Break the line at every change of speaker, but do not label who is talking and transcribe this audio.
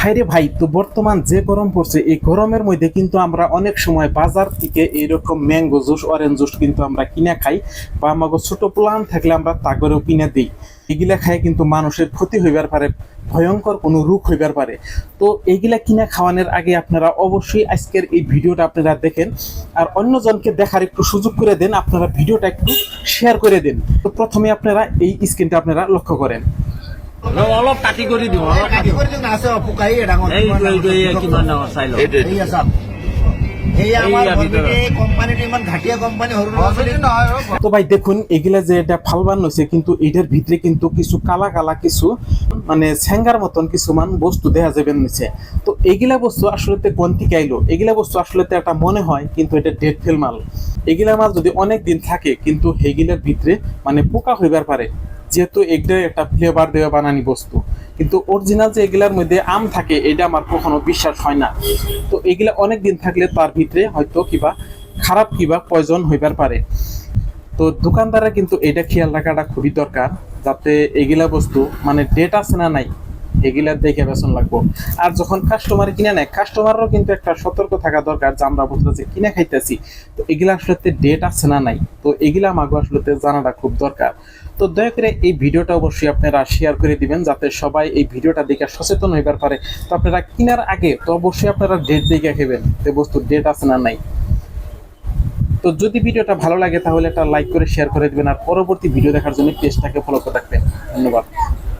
ভাইরে ভাই, তো বর্তমান যে গরম পড়ছে এই গরমের মধ্যে কিন্তু আমরা অনেক সময় বাজার থেকে এইরকম ম্যাঙ্গো জুস, অরেঞ্জ জুস কিন্তু আমরা কিনে খাই, বা আমাকে ছোট প্লান থাকলে আমরা তাগরেও কিনে দিই। এগুলা খায় কিন্তু মানুষের ক্ষতি হইবার পারে, ভয়ঙ্কর কোনো রোগ হইবার পারে। তো এইগুলা কিনে খাওয়ানোর আগে আপনারা অবশ্যই আজকের এই ভিডিওটা আপনারা দেখেন, আর অন্যজনকে দেখার একটু সুযোগ করে দেন। আপনারা ভিডিওটা একটু শেয়ার করে দেন। তো প্রথমে আপনারা এই স্ক্রিনটা আপনারা লক্ষ্য করেন।
অলপ কাটি কৰি দিওঁ, অলপ কাটি কৰি দিওঁ। আছে অপুকাই ডাঙৰ কিমান ডাঙৰ চাই লওঁ। এয়া চাওক, এয়া আমাৰ কোম্পানীটো ইমান ঘাটিয়া কোম্পানী, সৰু নহয়।
তো ভাই দেখুন, এগুলা যে এটা ফালবান হয়েছে, কিন্তু এটার ভিতরে কিন্তু কিছু কালা কালা কিছু মানে ছ্যাঙ্গার মতন কিছুমান বস্তু দেখা যাবে নিচে। তো এগুলা বস্তু আসলে কোন থেকে আইলো? এগুলা বস্তু আসলে একটা মনে হয় কিন্তু এটা ডেট ফেল মাল। এগুলা মাল যদি অনেক দিন থাকে কিন্তু এগুলার ভিতরে মানে পোকা হইবার পারে, যেহেতু এগুলো একটা ফ্লেভার দেওয়া বানানি বস্তু। কিন্তু অরিজিনাল যে এগুলার মধ্যে আম থাকে এটা আমার কখনো বিশ্বাস হয় না। তো এগুলা অনেক দিন থাকলে তার ভিতরে হয়তো কিবা খারাপ কিবা পয়জন হইবার পারে। তো দোকানদারের কিন্তু এটা খেয়াল রাখাটা খুবই দরকার, যাতে এগুলা বস্তু মানে ডেট আছে না নাই এগুলা দেখে বেতন লাগবো। আর যখন কাস্টমার কিনে নেয়, কাস্টমারও কিন্তু একটা সতর্ক থাকা দরকার যে আমরা বলতে যে কিনে খাইতেছি তো এগুলা আসলে ডেট আছে না নাই, তো এগুলা আমাকে আসলে জানাটা খুব দরকার। তো দয়া করে এই ভিডিওটা অবশ্যই আপনারা শেয়ার করে দিবেন, যাতে সবাই এই ভিডিওটা দেখে সচেতন হইবার পারে। তো আপনারা কেনার আগে তো অবশ্যই আপনারা ডেট দেখে খেবেন যে বস্তুর ডেট আছে না নাই। তো যদি ভিডিওটা ভালো লাগে তাহলে একটা লাইক করে শেয়ার করে দিবেন, আর পরবর্তী ভিডিও দেখার জন্য পেজটাকে ফলো করে রাখবেন। ধন্যবাদ।